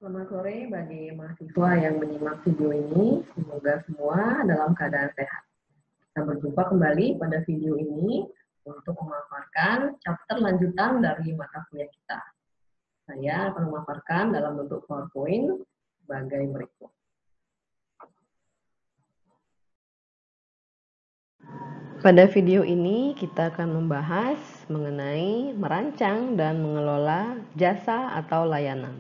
Selamat sore bagi mahasiswa yang menyimak video ini. Semoga semua dalam keadaan sehat. Kita berjumpa kembali pada video ini untuk memaparkan chapter lanjutan dari mata kuliah kita. Saya akan memaparkan dalam bentuk PowerPoint sebagai berikut. Pada video ini kita akan membahas mengenai merancang dan mengelola jasa atau layanan.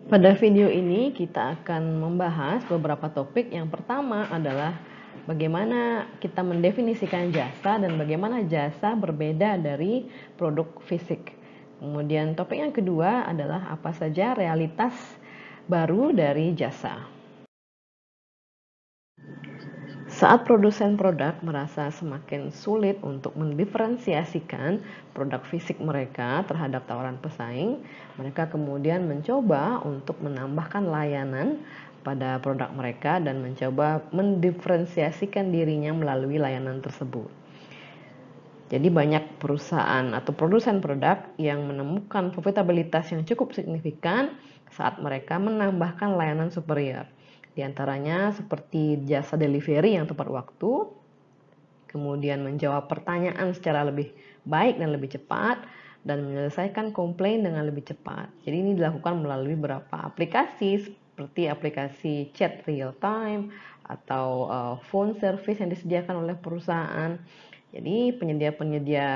Pada video ini kita akan membahas beberapa topik. Yang pertama adalah bagaimana kita mendefinisikan jasa dan bagaimana jasa berbeda dari produk fisik. Kemudian topik yang kedua adalah apa saja realitas baru dari jasa. Saat produsen produk merasa semakin sulit untuk mendiferensiasikan produk fisik mereka terhadap tawaran pesaing, mereka kemudian mencoba untuk menambahkan layanan pada produk mereka dan mencoba mendiferensiasikan dirinya melalui layanan tersebut. Jadi banyak perusahaan atau produsen produk yang menemukan profitabilitas yang cukup signifikan saat mereka menambahkan layanan superior. Di antaranya seperti jasa delivery yang tepat waktu, kemudian menjawab pertanyaan secara lebih baik dan lebih cepat, dan menyelesaikan komplain dengan lebih cepat. Jadi ini dilakukan melalui beberapa aplikasi seperti aplikasi chat real time atau phone service yang disediakan oleh perusahaan. Jadi penyedia-penyedia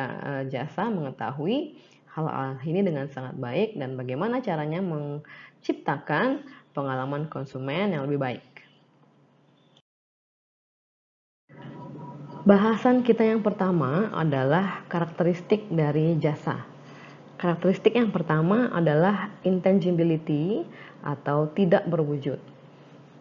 jasa mengetahui hal ini dengan sangat baik dan bagaimana caranya menciptakan pengalaman konsumen yang lebih baik. Bahasan kita yang pertama adalah karakteristik dari jasa. Karakteristik yang pertama adalah intangibility atau tidak berwujud.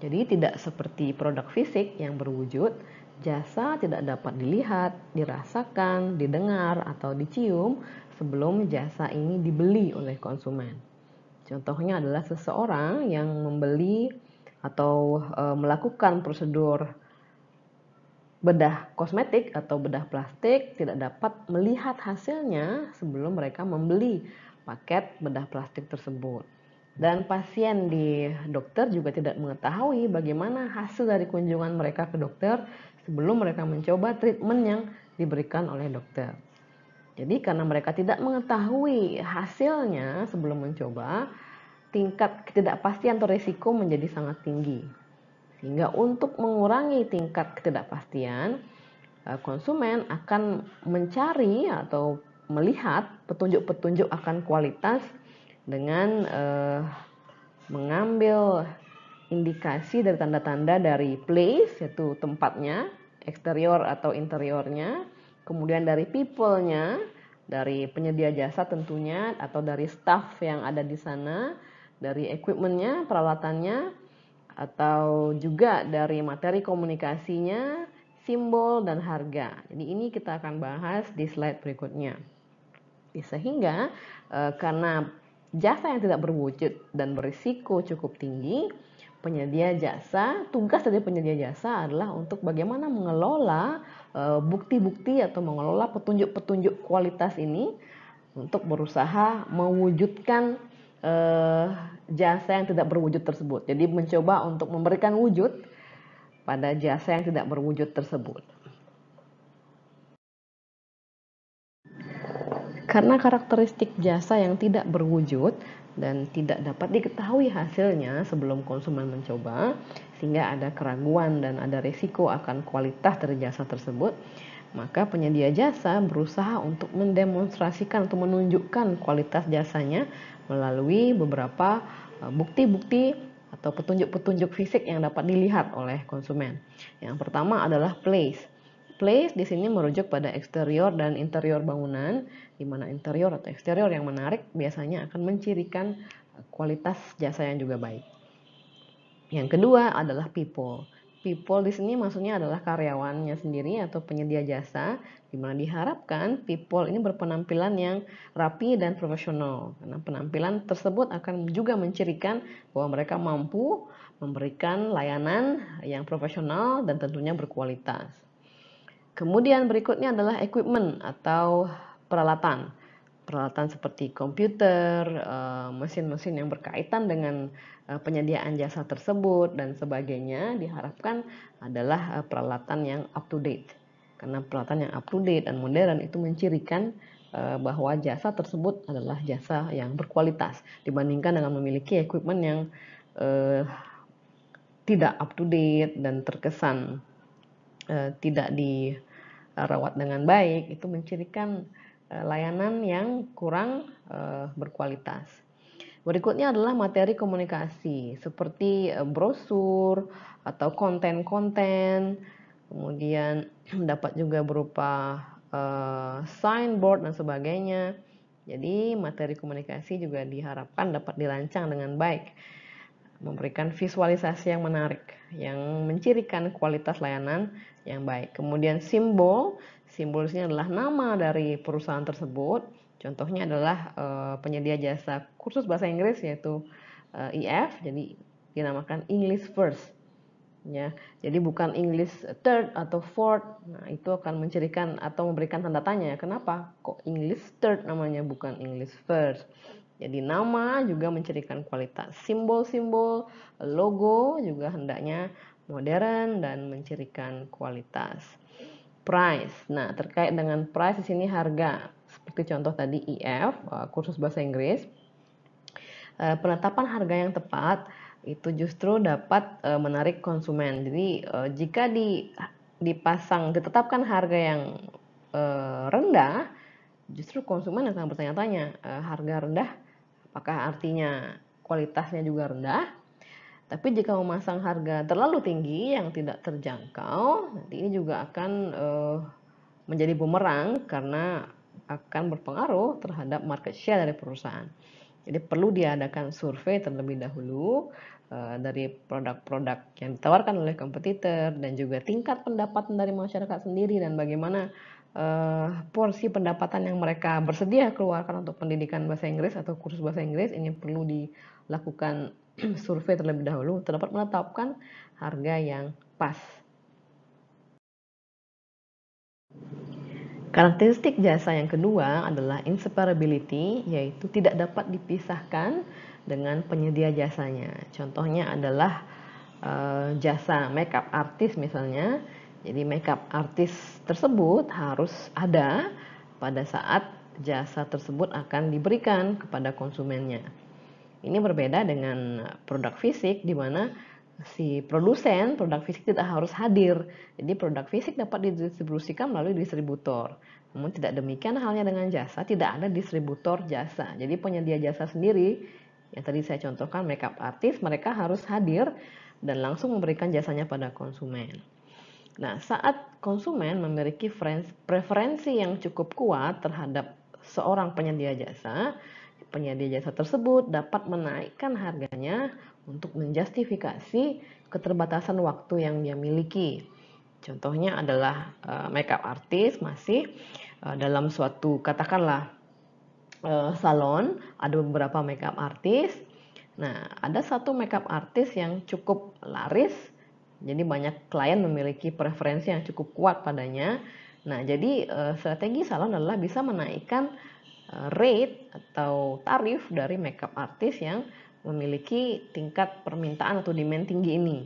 Jadi tidak seperti produk fisik yang berwujud, jasa tidak dapat dilihat, dirasakan, didengar, atau dicium sebelum jasa ini dibeli oleh konsumen. Contohnya adalah seseorang yang membeli atau melakukan prosedur bedah kosmetik atau bedah plastik tidak dapat melihat hasilnya sebelum mereka membeli paket bedah plastik tersebut. Dan pasien di dokter juga tidak mengetahui bagaimana hasil dari kunjungan mereka ke dokter sebelum mereka mencoba treatment yang diberikan oleh dokter. Jadi karena mereka tidak mengetahui hasilnya sebelum mencoba, tingkat ketidakpastian atau risiko menjadi sangat tinggi. Sehingga untuk mengurangi tingkat ketidakpastian, konsumen akan mencari atau melihat petunjuk-petunjuk akan kualitas dengan mengambil indikasi dari tanda-tanda dari place, yaitu tempatnya, eksterior atau interiornya, kemudian dari people-nya, dari penyedia jasa tentunya, atau dari staff yang ada di sana, dari equipment-nya, peralatannya, atau juga dari materi komunikasinya, simbol, dan harga. Jadi ini kita akan bahas di slide berikutnya. Sehingga karena jasa yang tidak berwujud dan berisiko cukup tinggi, tugas dari penyedia jasa adalah untuk bagaimana mengelola bukti-bukti atau mengelola petunjuk-petunjuk kualitas ini untuk berusaha mewujudkan jasa yang tidak berwujud tersebut. Jadi mencoba untuk memberikan wujud pada jasa yang tidak berwujud tersebut. Karena karakteristik jasa yang tidak berwujud dan tidak dapat diketahui hasilnya sebelum konsumen mencoba, sehingga ada keraguan dan ada risiko akan kualitas dari jasa tersebut, maka penyedia jasa berusaha untuk mendemonstrasikan atau menunjukkan kualitas jasanya melalui beberapa bukti-bukti atau petunjuk-petunjuk fisik yang dapat dilihat oleh konsumen. Yang pertama adalah place. Place di sini merujuk pada eksterior dan interior bangunan, di mana interior atau eksterior yang menarik biasanya akan mencirikan kualitas jasa yang juga baik. Yang kedua adalah people. People di sini maksudnya adalah karyawannya sendiri atau penyedia jasa, di mana diharapkan people ini berpenampilan yang rapi dan profesional. Karena penampilan tersebut akan juga mencirikan bahwa mereka mampu memberikan layanan yang profesional dan tentunya berkualitas. Kemudian berikutnya adalah equipment atau peralatan. peralatan seperti komputer, mesin-mesin yang berkaitan dengan penyediaan jasa tersebut dan sebagainya diharapkan adalah peralatan yang up to date. Karena peralatan yang up to date dan modern itu mencirikan bahwa jasa tersebut adalah jasa yang berkualitas dibandingkan dengan memiliki equipment yang tidak up to date dan terkesan tidak dirawat dengan baik, itu mencirikan layanan yang kurang berkualitas. Berikutnya adalah materi komunikasi seperti brosur atau konten-konten, kemudian dapat juga berupa signboard dan sebagainya. Jadi materi komunikasi juga diharapkan dapat dirancang dengan baik, memberikan visualisasi yang menarik, yang mencirikan kualitas layanan yang baik. Kemudian simbol ini adalah nama dari perusahaan tersebut. Contohnya adalah penyedia jasa kursus bahasa Inggris yaitu EF, jadi dinamakan English First. Ya, jadi bukan English Third atau Fourth. Nah, itu akan mencirikan atau memberikan tanda tanya. Kenapa kok English Third namanya bukan English First? Jadi nama juga mencirikan kualitas. Simbol-simbol logo juga hendaknya modern dan mencirikan kualitas. Price. Nah, terkait dengan price di sini harga. Seperti contoh tadi EF, kursus bahasa Inggris. Penetapan harga yang tepat itu justru dapat menarik konsumen. Jadi jika ditetapkan harga yang rendah, justru konsumen akan bertanya-tanya, harga rendah apakah artinya kualitasnya juga rendah? Tapi jika memasang harga terlalu tinggi yang tidak terjangkau, nanti ini juga akan menjadi bumerang karena akan berpengaruh terhadap market share dari perusahaan. Jadi perlu diadakan survei terlebih dahulu dari produk-produk yang ditawarkan oleh kompetitor dan juga tingkat pendapatan dari masyarakat sendiri dan bagaimana porsi pendapatan yang mereka bersedia keluarkan untuk pendidikan bahasa Inggris atau kursus bahasa Inggris. Ini perlu dilakukan survei terlebih dahulu untuk dapat menetapkan harga yang pas. Karakteristik jasa yang kedua adalah inseparability, yaitu tidak dapat dipisahkan dengan penyedia jasanya. Contohnya adalah jasa makeup artist misalnya. Jadi makeup artist tersebut harus ada pada saat jasa tersebut akan diberikan kepada konsumennya. Ini berbeda dengan produk fisik di mana si produsen produk fisik tidak harus hadir. Jadi produk fisik dapat didistribusikan melalui distributor. Namun tidak demikian halnya dengan jasa, tidak ada distributor jasa. Jadi penyedia jasa sendiri, yang tadi saya contohkan makeup artist, mereka harus hadir dan langsung memberikan jasanya pada konsumen. Nah, saat konsumen memiliki preferensi yang cukup kuat terhadap seorang penyedia jasa tersebut dapat menaikkan harganya untuk menjustifikasi keterbatasan waktu yang dia miliki. Contohnya adalah makeup artist masih dalam suatu katakanlah salon, ada beberapa makeup artist. Nah, ada satu makeup artist yang cukup laris, jadi banyak klien memiliki preferensi yang cukup kuat padanya. Nah, jadi strategi salon adalah bisa menaikkan rate atau tarif dari makeup artist yang memiliki tingkat permintaan atau demand tinggi ini.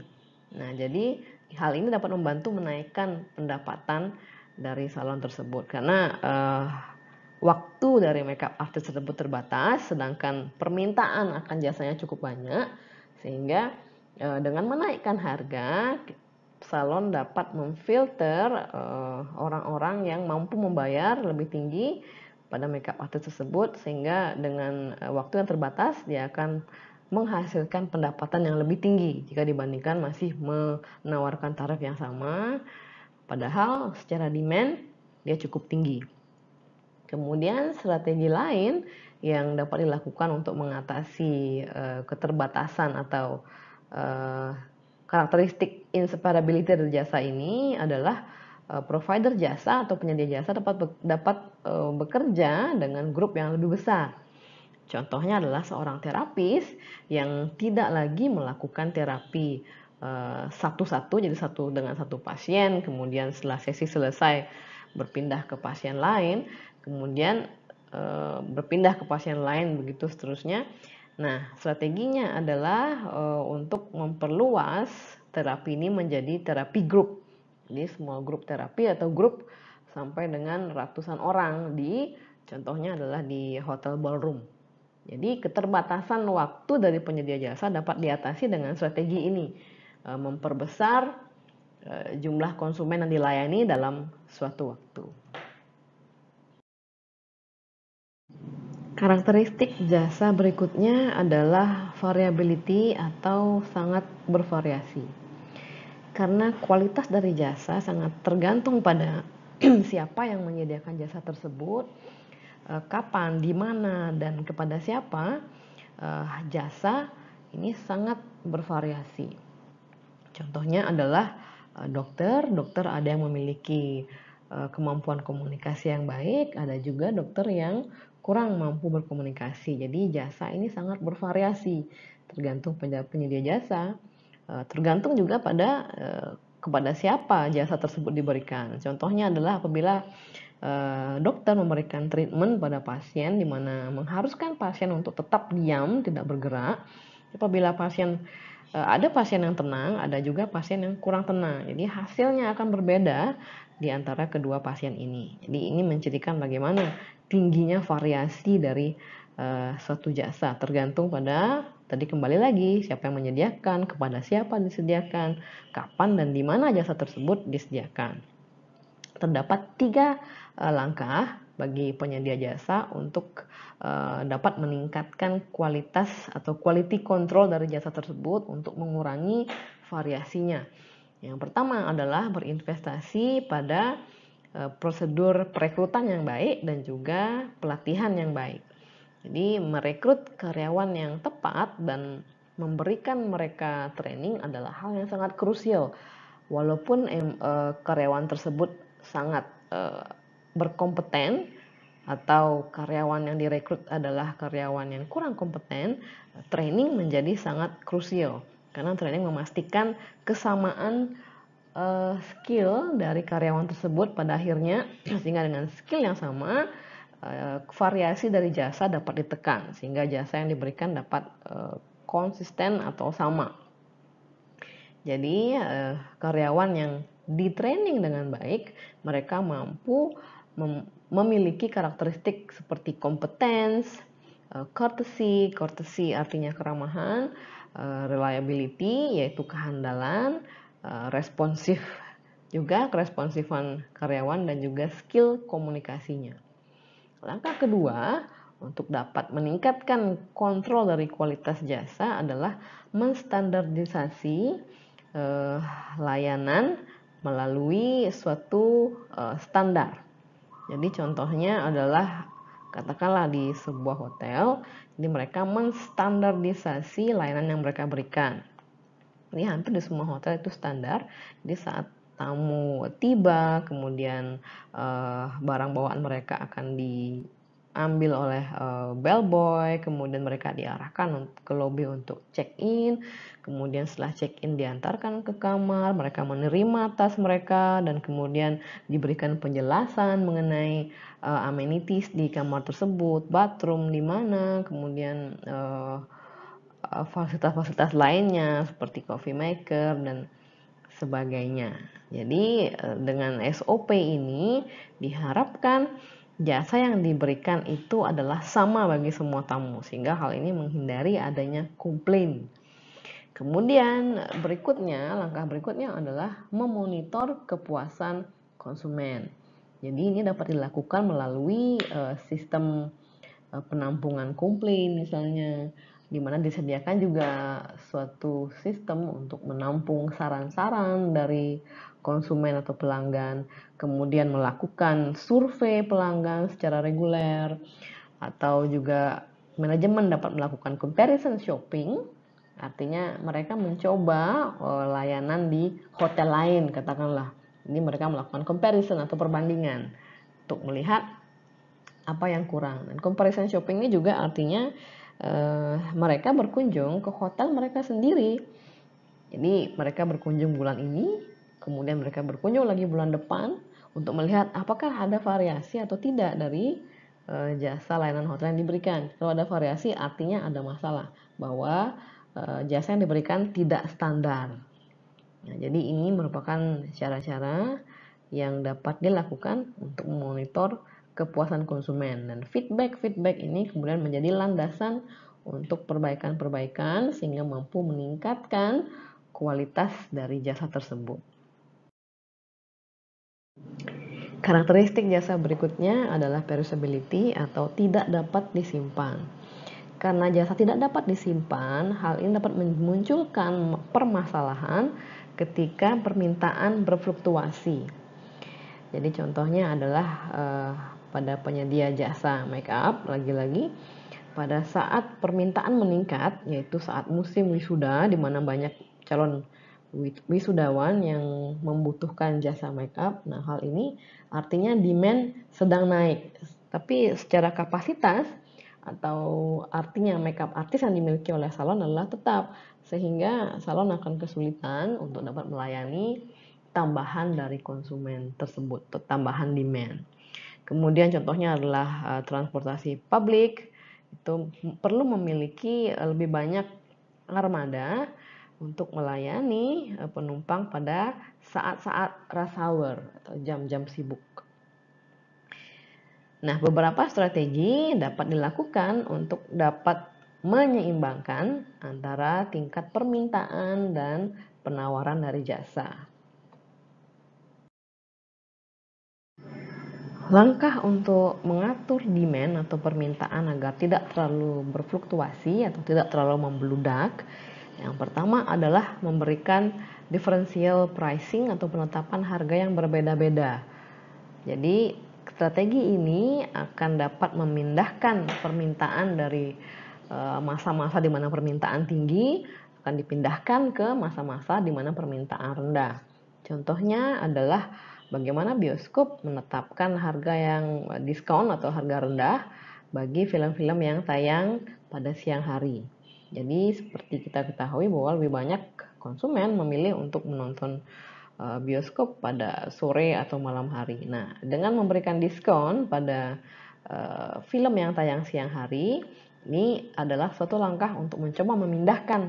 Nah, jadi hal ini dapat membantu menaikkan pendapatan dari salon tersebut karena waktu dari makeup artist tersebut terbatas, sedangkan permintaan akan jasanya cukup banyak, sehingga dengan menaikkan harga, salon dapat memfilter orang-orang yang mampu membayar lebih tinggi pada makeup artist tersebut, sehingga dengan waktu yang terbatas dia akan menghasilkan pendapatan yang lebih tinggi jika dibandingkan masih menawarkan tarif yang sama, padahal secara demand dia cukup tinggi. Kemudian strategi lain yang dapat dilakukan untuk mengatasi keterbatasan atau karakteristik inseparability dari jasa ini adalah provider jasa atau penyedia jasa dapat bekerja dengan grup yang lebih besar. Contohnya adalah seorang terapis yang tidak lagi melakukan terapi satu-satu, jadi satu dengan satu pasien, kemudian setelah sesi selesai berpindah ke pasien lain, kemudian berpindah ke pasien lain, begitu seterusnya. Nah, strateginya adalah untuk memperluas terapi ini menjadi terapi grup. Jadi small group terapi atau grup sampai dengan ratusan orang contohnya adalah di hotel ballroom. Jadi keterbatasan waktu dari penyedia jasa dapat diatasi dengan strategi ini, memperbesar jumlah konsumen yang dilayani dalam suatu waktu. Karakteristik jasa berikutnya adalah variability atau sangat bervariasi. Karena kualitas dari jasa sangat tergantung pada siapa yang menyediakan jasa tersebut, kapan, di mana, dan kepada siapa, jasa ini sangat bervariasi. Contohnya adalah dokter ada yang memiliki kemampuan komunikasi yang baik, ada juga dokter yang kurang mampu berkomunikasi. Jadi jasa ini sangat bervariasi, tergantung pada penyedia jasa, tergantung juga kepada siapa jasa tersebut diberikan. Contohnya adalah apabila dokter memberikan treatment pada pasien di mana mengharuskan pasien untuk tetap diam, tidak bergerak. Apabila ada pasien yang tenang, ada juga pasien yang kurang tenang. Jadi hasilnya akan berbeda di antara kedua pasien ini. Jadi ini menceritakan bagaimana tingginya variasi dari suatu jasa, tergantung pada tadi kembali lagi siapa yang menyediakan, kepada siapa disediakan, kapan dan di mana jasa tersebut disediakan. Terdapat 3 langkah bagi penyedia jasa untuk dapat meningkatkan kualitas atau quality control dari jasa tersebut untuk mengurangi variasinya. Yang pertama adalah berinvestasi pada prosedur perekrutan yang baik dan juga pelatihan yang baik. Jadi merekrut karyawan yang tepat dan memberikan mereka training adalah hal yang sangat krusial. Walaupun karyawan tersebut sangat berkompeten atau karyawan yang direkrut adalah karyawan yang kurang kompeten, training menjadi sangat krusial karena training memastikan kesamaan skill dari karyawan tersebut pada akhirnya, sehingga dengan skill yang sama variasi dari jasa dapat ditekan sehingga jasa yang diberikan dapat konsisten atau sama. Jadi karyawan yang di-training dengan baik, mereka mampu memiliki karakteristik seperti competence, courtesy artinya keramahan, reliability yaitu kehandalan, responsif juga keresponsifan karyawan dan juga skill komunikasinya. Langkah kedua untuk dapat meningkatkan kontrol dari kualitas jasa adalah menstandardisasi layanan melalui suatu standar. Jadi contohnya adalah katakanlah di sebuah hotel, jadi mereka menstandardisasi layanan yang mereka berikan. Ini hampir di semua hotel itu standar. Jadi saat tamu tiba, kemudian barang bawaan mereka akan diambil oleh bellboy, kemudian mereka diarahkan ke lobi untuk check-in, kemudian setelah check-in diantarkan ke kamar, mereka menerima tas mereka dan kemudian diberikan penjelasan mengenai amenities di kamar tersebut, bathroom di mana, kemudian fasilitas-fasilitas lainnya seperti coffee maker dan sebagainya. Jadi dengan SOP ini diharapkan jasa yang diberikan itu adalah sama bagi semua tamu sehingga hal ini menghindari adanya komplain. Kemudian langkah berikutnya adalah memonitor kepuasan konsumen. Jadi ini dapat dilakukan melalui sistem penampungan komplain misalnya, di mana disediakan juga suatu sistem untuk menampung saran-saran dari konsumen atau pelanggan, kemudian melakukan survei pelanggan secara reguler, atau juga manajemen dapat melakukan comparison shopping, artinya mereka mencoba layanan di hotel lain katakanlah. Ini mereka melakukan comparison atau perbandingan untuk melihat apa yang kurang. Dan comparison shopping ini juga artinya mereka berkunjung ke hotel mereka sendiri. Jadi mereka berkunjung bulan ini, kemudian mereka berkunjung lagi bulan depan untuk melihat apakah ada variasi atau tidak dari jasa layanan hotel yang diberikan. Kalau ada variasi artinya ada masalah, bahwa jasa yang diberikan tidak standar. Nah, jadi ini merupakan cara-cara yang dapat dilakukan untuk memonitor kepuasan konsumen, dan feedback ini kemudian menjadi landasan untuk perbaikan-perbaikan sehingga mampu meningkatkan kualitas dari jasa tersebut. Karakteristik jasa berikutnya adalah perishability atau tidak dapat disimpan. Karena jasa tidak dapat disimpan, hal ini dapat memunculkan permasalahan ketika permintaan berfluktuasi. Jadi contohnya adalah pada penyedia jasa make up, lagi-lagi pada saat permintaan meningkat, yaitu saat musim wisuda di mana banyak calon wisudawan yang membutuhkan jasa make up. Nah, hal ini artinya demand sedang naik. Tapi secara kapasitas atau artinya makeup artis yang dimiliki oleh salon adalah tetap, sehingga salon akan kesulitan untuk dapat melayani tambahan dari konsumen tersebut, tambahan demand. Kemudian contohnya adalah transportasi publik, itu perlu memiliki lebih banyak armada untuk melayani penumpang pada saat-saat rush hour atau jam-jam sibuk. Nah, beberapa strategi dapat dilakukan untuk dapat menyeimbangkan antara tingkat permintaan dan penawaran dari jasa. Langkah untuk mengatur demand atau permintaan agar tidak terlalu berfluktuasi atau tidak terlalu membludak, yang pertama adalah memberikan differential pricing atau penetapan harga yang berbeda-beda. Jadi strategi ini akan dapat memindahkan permintaan dari masa-masa di mana permintaan tinggi akan dipindahkan ke masa-masa di mana permintaan rendah. Contohnya adalah bagaimana bioskop menetapkan harga yang diskon atau harga rendah bagi film-film yang tayang pada siang hari. Jadi seperti kita ketahui bahwa lebih banyak konsumen memilih untuk menonton bioskop pada sore atau malam hari. Nah, dengan memberikan diskon pada film yang tayang siang hari, ini adalah suatu langkah untuk mencoba memindahkan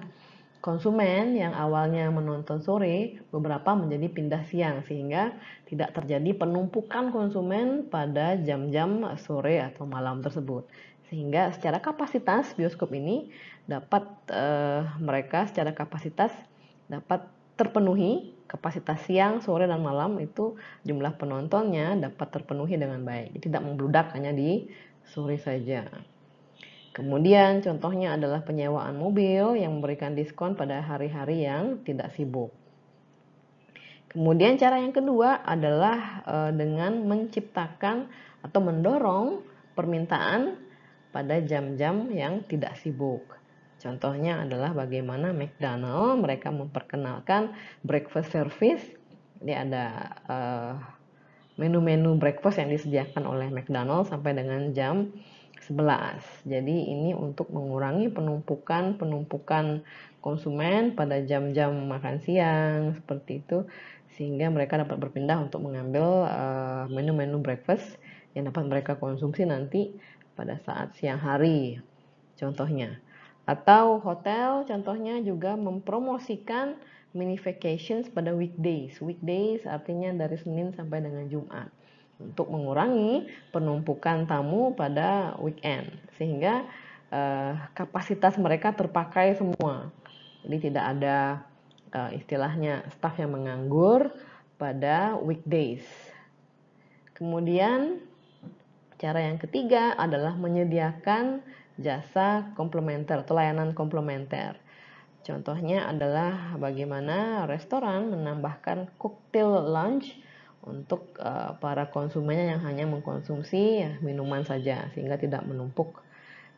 konsumen yang awalnya menonton sore beberapa menjadi pindah siang, sehingga tidak terjadi penumpukan konsumen pada jam-jam sore atau malam tersebut. Sehingga secara kapasitas bioskop ini dapat mereka secara kapasitas dapat terpenuhi, kapasitas siang, sore, dan malam itu jumlah penontonnya dapat terpenuhi dengan baik, tidak membludak hanya di sore saja. Kemudian contohnya adalah penyewaan mobil yang memberikan diskon pada hari-hari yang tidak sibuk. Kemudian cara yang kedua adalah dengan menciptakan atau mendorong permintaan pada jam-jam yang tidak sibuk. Contohnya adalah bagaimana McDonald's mereka memperkenalkan breakfast service. Ini ada menu-menu breakfast yang disediakan oleh McDonald's sampai dengan jam 11. Jadi ini untuk mengurangi penumpukan konsumen pada jam-jam makan siang seperti itu, sehingga mereka dapat berpindah untuk mengambil menu-menu breakfast yang dapat mereka konsumsi nanti pada saat siang hari. Contohnya, atau hotel contohnya juga mempromosikan mini vacations pada weekdays. Weekdays artinya dari Senin sampai dengan Jumat, untuk mengurangi penumpukan tamu pada weekend, sehingga kapasitas mereka terpakai semua. Jadi tidak ada istilahnya staf yang menganggur pada weekdays. Kemudian cara yang ketiga adalah menyediakan jasa komplementer atau layanan komplementer. Contohnya adalah bagaimana restoran menambahkan cocktail lounge untuk para konsumennya yang hanya mengkonsumsi minuman saja, sehingga tidak menumpuk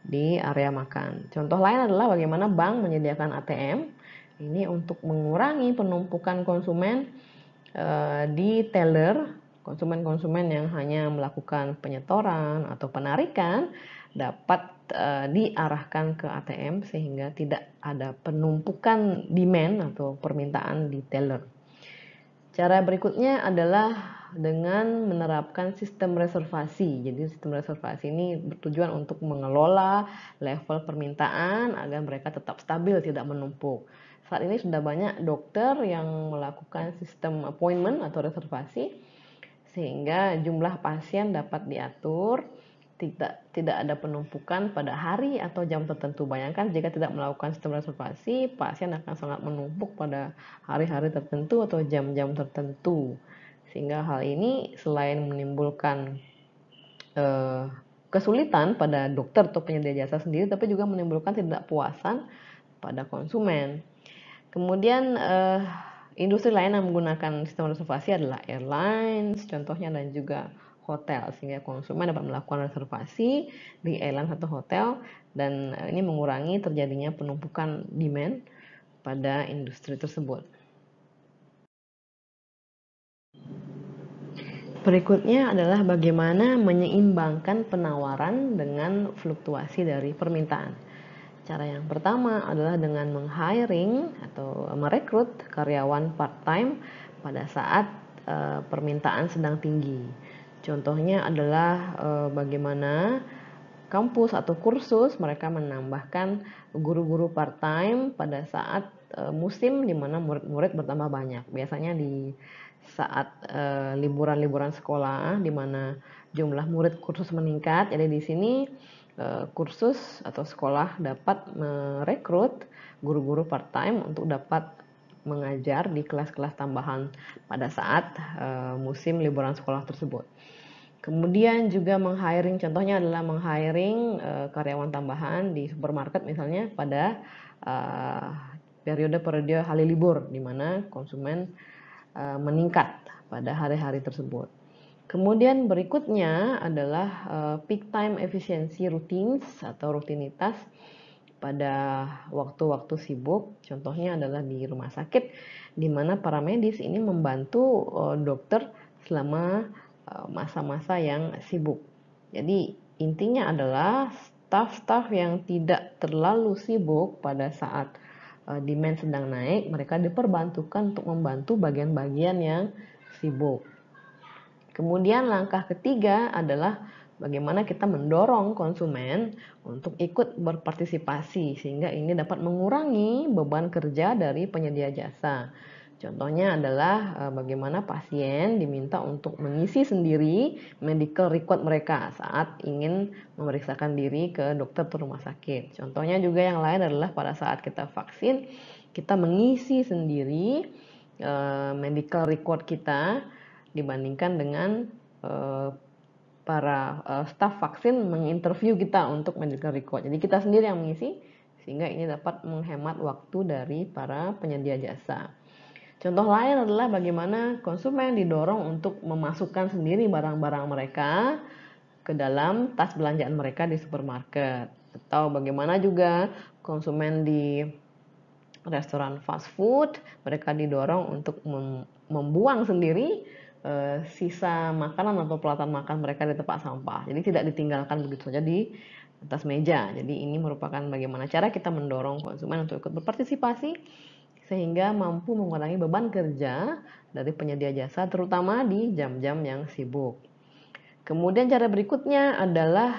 di area makan. Contoh lain adalah bagaimana bank menyediakan ATM ini untuk mengurangi penumpukan konsumen di teller. Konsumen-konsumen yang hanya melakukan penyetoran atau penarikan dapat diarahkan ke ATM sehingga tidak ada penumpukan demand atau permintaan di teller. Cara berikutnya adalah dengan menerapkan sistem reservasi. Jadi sistem reservasi ini bertujuan untuk mengelola level permintaan agar mereka tetap stabil, tidak menumpuk. Saat ini sudah banyak dokter yang melakukan sistem appointment atau reservasi sehingga jumlah pasien dapat diatur, tidak ada penumpukan pada hari atau jam tertentu. Bayangkan jika tidak melakukan sistem reservasi, pasien akan sangat menumpuk pada hari-hari tertentu atau jam-jam tertentu. Sehingga hal ini selain menimbulkan kesulitan pada dokter atau penyedia jasa sendiri, tapi juga menimbulkan ketidakpuasan pada konsumen. Kemudian industri lain yang menggunakan sistem reservasi adalah airlines contohnya, dan juga hotel, sehingga konsumen dapat melakukan reservasi di airline atau hotel, dan ini mengurangi terjadinya penumpukan demand pada industri tersebut. Berikutnya adalah bagaimana menyeimbangkan penawaran dengan fluktuasi dari permintaan. Cara yang pertama adalah dengan meng-hiring atau merekrut karyawan part-time pada saat permintaan sedang tinggi. Contohnya adalah bagaimana kampus atau kursus mereka menambahkan guru-guru part-time pada saat musim di mana murid-murid bertambah banyak. Biasanya di saat liburan-liburan sekolah di mana jumlah murid kursus meningkat. Jadi di sini kursus atau sekolah dapat merekrut guru-guru part-time untuk dapat mengajar di kelas-kelas tambahan pada saat musim liburan sekolah tersebut. Kemudian juga meng-hiring, contohnya adalah meng-hiring karyawan tambahan di supermarket misalnya pada periode-periode hari libur di mana konsumen meningkat pada hari-hari tersebut. Kemudian berikutnya adalah peak time efficiency routines atau rutinitas pada waktu-waktu sibuk. Contohnya adalah di rumah sakit di mana para medis ini membantu dokter selama masa-masa yang sibuk. Jadi intinya adalah staf-staf yang tidak terlalu sibuk pada saat demand sedang naik, mereka diperbantukan untuk membantu bagian-bagian yang sibuk. Kemudian langkah ketiga adalah bagaimana kita mendorong konsumen untuk ikut berpartisipasi sehingga ini dapat mengurangi beban kerja dari penyedia jasa. Contohnya adalah bagaimana pasien diminta untuk mengisi sendiri medical record mereka saat ingin memeriksakan diri ke dokter atau rumah sakit. Contohnya juga yang lain adalah pada saat kita vaksin, kita mengisi sendiri medical record kita dibandingkan dengan para staf vaksin menginterview kita untuk medical record. Jadi kita sendiri yang mengisi sehingga ini dapat menghemat waktu dari para penyedia jasa. Contoh lain adalah bagaimana konsumen didorong untuk memasukkan sendiri barang-barang mereka ke dalam tas belanjaan mereka di supermarket, atau bagaimana juga konsumen di restoran fast food mereka didorong untuk membuang sendiri sisa makanan atau pelatan makan mereka di tempat sampah. Jadi tidak ditinggalkan begitu saja di atas meja. Jadi ini merupakan bagaimana cara kita mendorong konsumen untuk ikut berpartisipasi sehingga mampu mengurangi beban kerja dari penyedia jasa terutama di jam-jam yang sibuk. Kemudian cara berikutnya adalah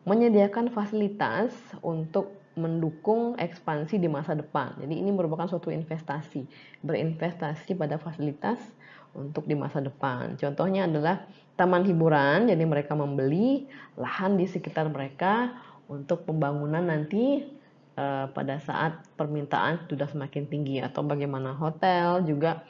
menyediakan fasilitas untuk mendukung ekspansi di masa depan. Jadi ini merupakan suatu investasi, berinvestasi pada fasilitas untuk di masa depan. Contohnya adalah taman hiburan, jadi mereka membeli lahan di sekitar mereka untuk pembangunan nanti pada saat permintaan sudah semakin tinggi, atau bagaimana hotel juga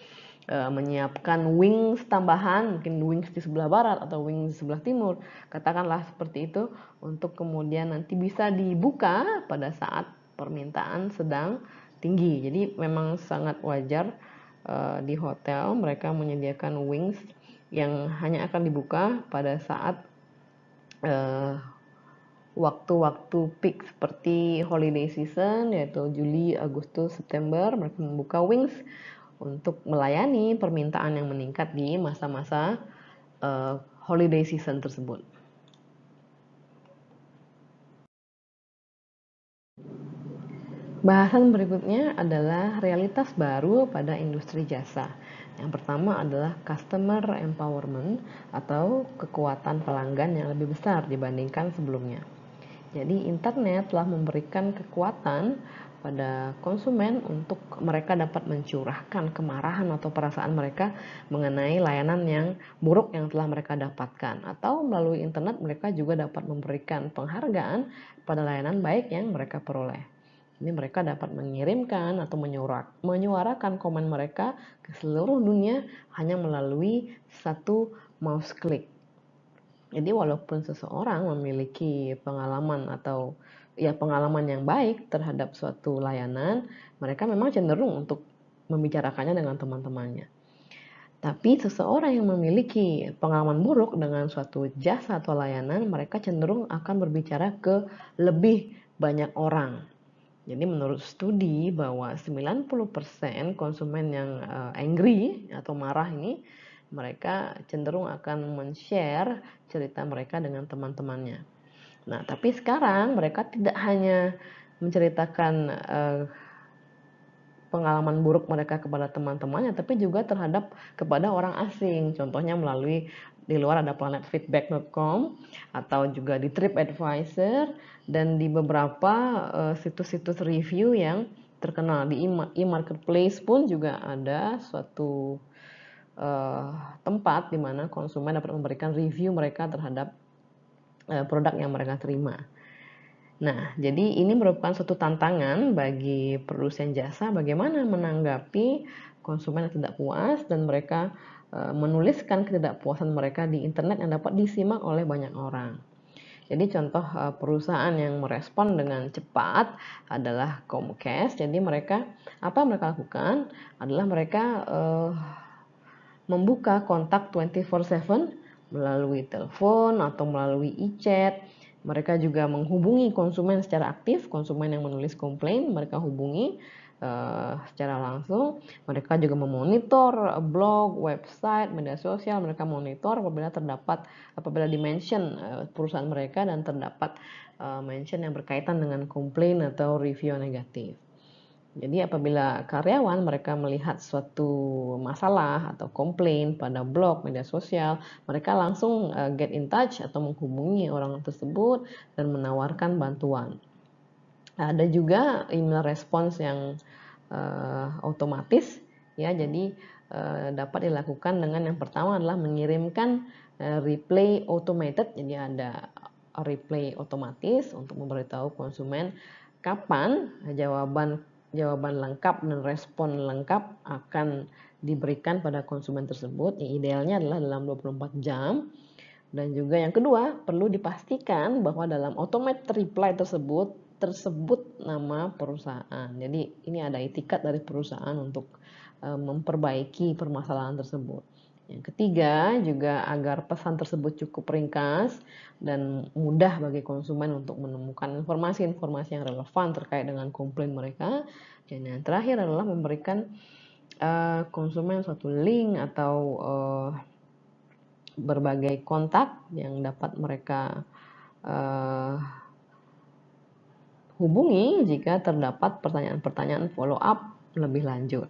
menyiapkan wings tambahan, mungkin wings di sebelah barat atau wings di sebelah timur, katakanlah seperti itu, untuk kemudian nanti bisa dibuka pada saat permintaan sedang tinggi. Jadi memang sangat wajar di hotel mereka menyediakan wings yang hanya akan dibuka pada saat waktu-waktu peak seperti holiday season, yaitu Juli, Agustus, September. Mereka membuka wings untuk melayani permintaan yang meningkat di masa-masa holiday season tersebut. Bahasan berikutnya adalah realitas baru pada industri jasa. Yang pertama adalah customer empowerment atau kekuatan pelanggan yang lebih besar dibandingkan sebelumnya. Jadi internet telah memberikan kekuatan pada konsumen untuk mereka dapat mencurahkan kemarahan atau perasaan mereka mengenai layanan yang buruk yang telah mereka dapatkan, atau melalui internet mereka juga dapat memberikan penghargaan pada layanan baik yang mereka peroleh. Ini mereka dapat mengirimkan atau menyuarakan komen mereka ke seluruh dunia hanya melalui satu mouse click. Jadi walaupun seseorang memiliki pengalaman atau pengalaman yang baik terhadap suatu layanan, mereka memang cenderung untuk membicarakannya dengan teman-temannya. Tapi seseorang yang memiliki pengalaman buruk dengan suatu jasa atau layanan, mereka cenderung akan berbicara ke lebih banyak orang. Jadi menurut studi bahwa 90% konsumen yang angry atau marah ini, mereka cenderung akan men-share cerita mereka dengan teman-temannya. Nah, tapi sekarang mereka tidak hanya menceritakan pengalaman buruk mereka kepada teman-temannya, tapi juga kepada orang asing. Contohnya melalui di luar ada planetfeedback.com atau juga di TripAdvisor dan di beberapa situs-situs review yang terkenal. Di e-marketplace pun juga ada suatu tempat di mana konsumen dapat memberikan review mereka terhadap produk yang mereka terima. Nah, jadi ini merupakan suatu tantangan bagi produsen jasa bagaimana menanggapi konsumen yang tidak puas dan mereka menuliskan ketidakpuasan mereka di internet yang dapat disimak oleh banyak orang. Jadi contoh perusahaan yang merespon dengan cepat adalah Comcast. Jadi apa yang mereka lakukan adalah mereka membuka kontak 24/7 melalui telepon atau melalui e-chat. Mereka juga menghubungi konsumen secara aktif, konsumen yang menulis komplain, mereka hubungi secara langsung. Mereka juga memonitor blog, website, media sosial, mereka monitor apabila di-mention perusahaan mereka dan terdapat mention yang berkaitan dengan komplain atau review negatif. Jadi apabila karyawan mereka melihat suatu masalah atau komplain pada blog, media sosial, mereka langsung get in touch atau menghubungi orang tersebut dan menawarkan bantuan. Ada juga email response yang otomatis, ya. Jadi dapat dilakukan dengan yang pertama adalah mengirimkan reply automated. Jadi ada reply otomatis untuk memberitahu konsumen kapan jawaban lengkap dan respon lengkap akan diberikan pada konsumen tersebut. Yang idealnya adalah dalam 24 jam. Dan juga yang kedua, perlu dipastikan bahwa dalam automated reply tersebut nama perusahaan. Jadi ini ada etikat dari perusahaan untuk memperbaiki permasalahan tersebut. Yang ketiga, juga agar pesan tersebut cukup ringkas dan mudah bagi konsumen untuk menemukan informasi-informasi yang relevan terkait dengan komplain mereka. Dan yang terakhir adalah memberikan konsumen suatu link atau berbagai kontak yang dapat mereka hubungi jika terdapat pertanyaan-pertanyaan follow up lebih lanjut.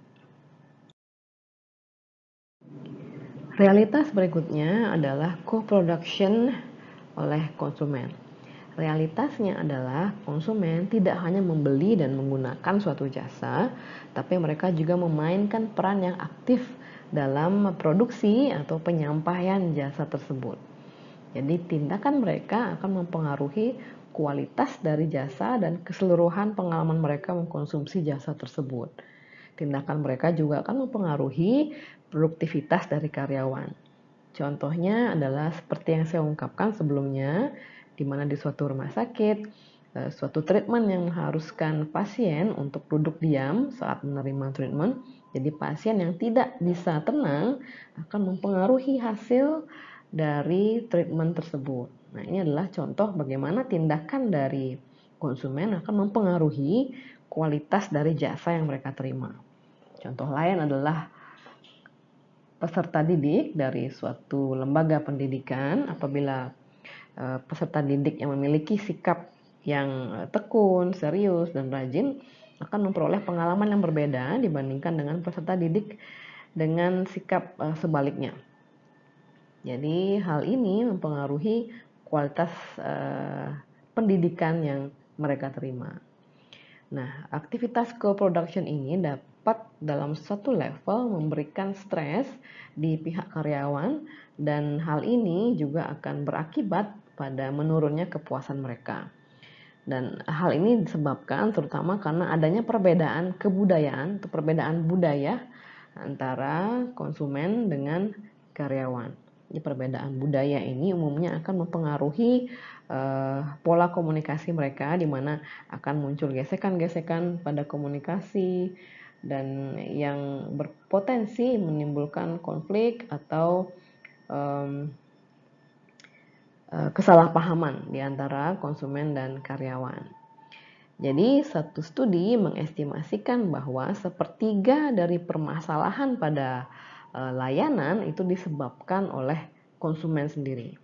Realitas berikutnya adalah co-production oleh konsumen. Realitasnya adalah konsumen tidak hanya membeli dan menggunakan suatu jasa, tapi mereka juga memainkan peran yang aktif dalam produksi atau penyampaian jasa tersebut. Jadi tindakan mereka akan mempengaruhi kualitas dari jasa dan keseluruhan pengalaman mereka mengkonsumsi jasa tersebut. Tindakan mereka juga akan mempengaruhi produktivitas dari karyawan. Contohnya adalah seperti yang saya ungkapkan sebelumnya, di mana di suatu rumah sakit, suatu treatment yang mengharuskan pasien untuk duduk diam saat menerima treatment. Jadi pasien yang tidak bisa tenang akan mempengaruhi hasil dari treatment tersebut. Nah, ini adalah contoh bagaimana tindakan dari konsumen akan mempengaruhi kualitas dari jasa yang mereka terima. Contoh lain adalah peserta didik dari suatu lembaga pendidikan. Apabila peserta didik yang memiliki sikap yang tekun, serius, dan rajin, akan memperoleh pengalaman yang berbeda dibandingkan dengan peserta didik dengan sikap sebaliknya. Jadi hal ini mempengaruhi kualitas pendidikan yang mereka terima. Nah, aktivitas co-production ini dapat dalam satu level memberikan stres di pihak karyawan dan hal ini juga akan berakibat pada menurunnya kepuasan mereka. Dan hal ini disebabkan terutama karena adanya perbedaan kebudayaan atau perbedaan budaya antara konsumen dengan karyawan. Jadi perbedaan budaya ini umumnya akan mempengaruhi pola komunikasi mereka, di mana akan muncul gesekan-gesekan pada komunikasi dan yang berpotensi menimbulkan konflik atau kesalahpahaman di antara konsumen dan karyawan. Jadi, satu studi mengestimasikan bahwa sepertiga dari permasalahan pada layanan itu disebabkan oleh konsumen sendiri.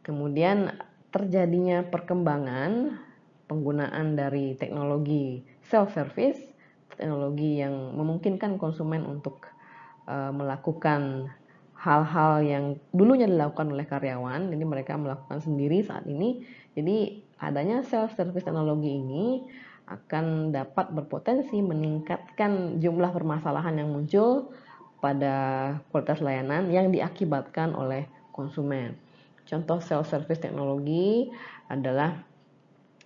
Kemudian terjadinya perkembangan penggunaan dari teknologi self-service, teknologi yang memungkinkan konsumen untuk melakukan hal-hal yang dulunya dilakukan oleh karyawan, jadi mereka melakukan sendiri saat ini. Jadi adanya self-service teknologi ini akan dapat berpotensi meningkatkan jumlah permasalahan yang muncul pada kualitas layanan yang diakibatkan oleh konsumen. Contoh self-service teknologi adalah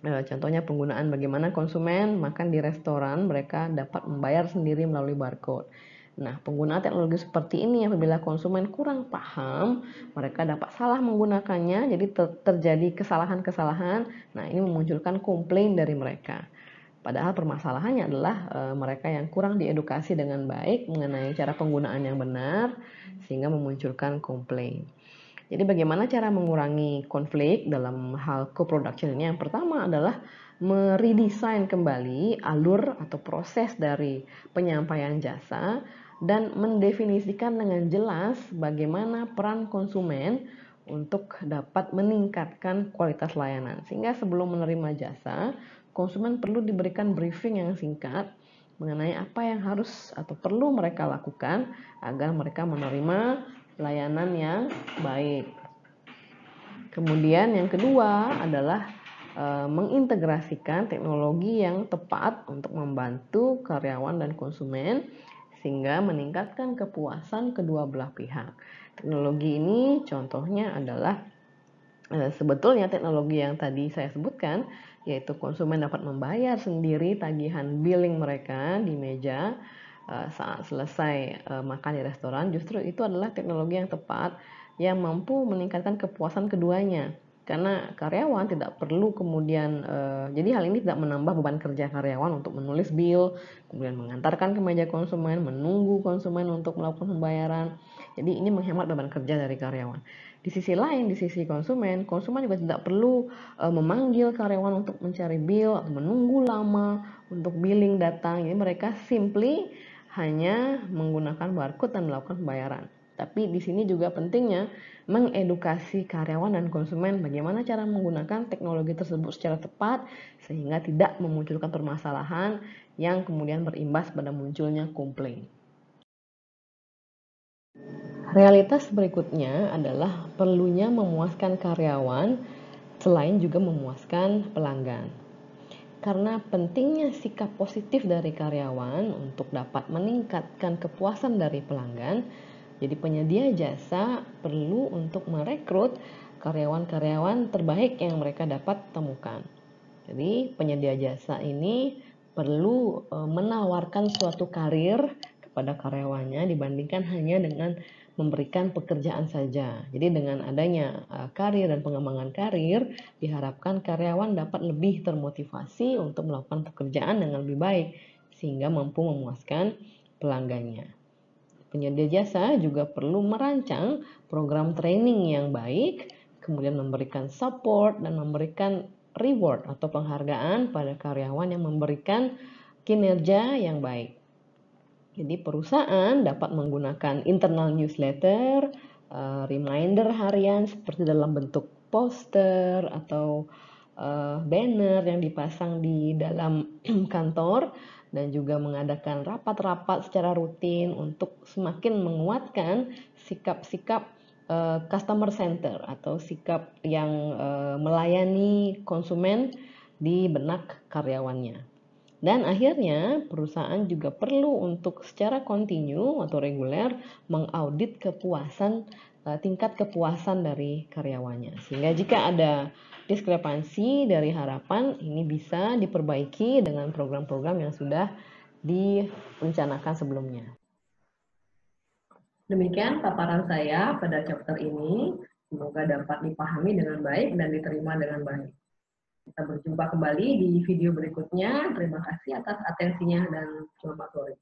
contohnya penggunaan bagaimana konsumen makan di restoran, mereka dapat membayar sendiri melalui barcode. Nah, penggunaan teknologi seperti ini apabila konsumen kurang paham, mereka dapat salah menggunakannya, jadi terjadi kesalahan-kesalahan. Nah, ini memunculkan komplain dari mereka. Padahal permasalahannya adalah mereka yang kurang diedukasi dengan baik mengenai cara penggunaan yang benar, sehingga memunculkan komplain. Jadi bagaimana cara mengurangi konflik dalam hal co-production ini? Yang pertama adalah meredesain kembali alur atau proses dari penyampaian jasa dan mendefinisikan dengan jelas bagaimana peran konsumen untuk dapat meningkatkan kualitas layanan. Sehingga sebelum menerima jasa, konsumen perlu diberikan briefing yang singkat mengenai apa yang harus atau perlu mereka lakukan agar mereka menerima layanan yang baik. Kemudian yang kedua adalah mengintegrasikan teknologi yang tepat untuk membantu karyawan dan konsumen sehingga meningkatkan kepuasan kedua belah pihak. Teknologi ini contohnya adalah sebetulnya teknologi yang tadi saya sebutkan, yaitu konsumen dapat membayar sendiri tagihan billing mereka di meja saat selesai makan di restoran. Justru itu adalah teknologi yang tepat yang mampu meningkatkan kepuasan keduanya, karena karyawan tidak perlu kemudian jadi hal ini tidak menambah beban kerja karyawan untuk menulis bill, kemudian mengantarkan ke meja konsumen, menunggu konsumen untuk melakukan pembayaran. Jadi ini menghemat beban kerja dari karyawan. Di sisi lain, di sisi konsumen juga tidak perlu memanggil karyawan untuk mencari bill atau menunggu lama untuk billing datang. Jadi mereka simply hanya menggunakan barcode dan melakukan pembayaran. Tapi di sini juga pentingnya mengedukasi karyawan dan konsumen bagaimana cara menggunakan teknologi tersebut secara tepat sehingga tidak memunculkan permasalahan yang kemudian berimbas pada munculnya komplain. Realitas berikutnya adalah perlunya memuaskan karyawan selain juga memuaskan pelanggan. Karena pentingnya sikap positif dari karyawan untuk dapat meningkatkan kepuasan dari pelanggan, jadi penyedia jasa perlu untuk merekrut karyawan-karyawan terbaik yang mereka dapat temukan. Jadi penyedia jasa ini perlu menawarkan suatu karir kepada karyawannya dibandingkan hanya dengan memberikan pekerjaan saja. Jadi dengan adanya karir dan pengembangan karir, diharapkan karyawan dapat lebih termotivasi untuk melakukan pekerjaan dengan lebih baik sehingga mampu memuaskan pelanggannya. Penyedia jasa juga perlu merancang program training yang baik, kemudian memberikan support dan memberikan reward atau penghargaan pada karyawan yang memberikan kinerja yang baik. Jadi perusahaan dapat menggunakan internal newsletter, reminder harian seperti dalam bentuk poster atau banner yang dipasang di dalam kantor dan juga mengadakan rapat-rapat secara rutin untuk semakin menguatkan sikap-sikap customer center atau sikap yang melayani konsumen di benak karyawannya. Dan akhirnya perusahaan juga perlu untuk secara kontinu atau reguler mengaudit tingkat kepuasan dari karyawannya. Sehingga jika ada diskrepansi dari harapan, ini bisa diperbaiki dengan program-program yang sudah direncanakan sebelumnya. Demikian paparan saya pada chapter ini. Semoga dapat dipahami dengan baik dan diterima dengan baik. Kita berjumpa kembali di video berikutnya. Terima kasih atas atensinya dan selamat sore.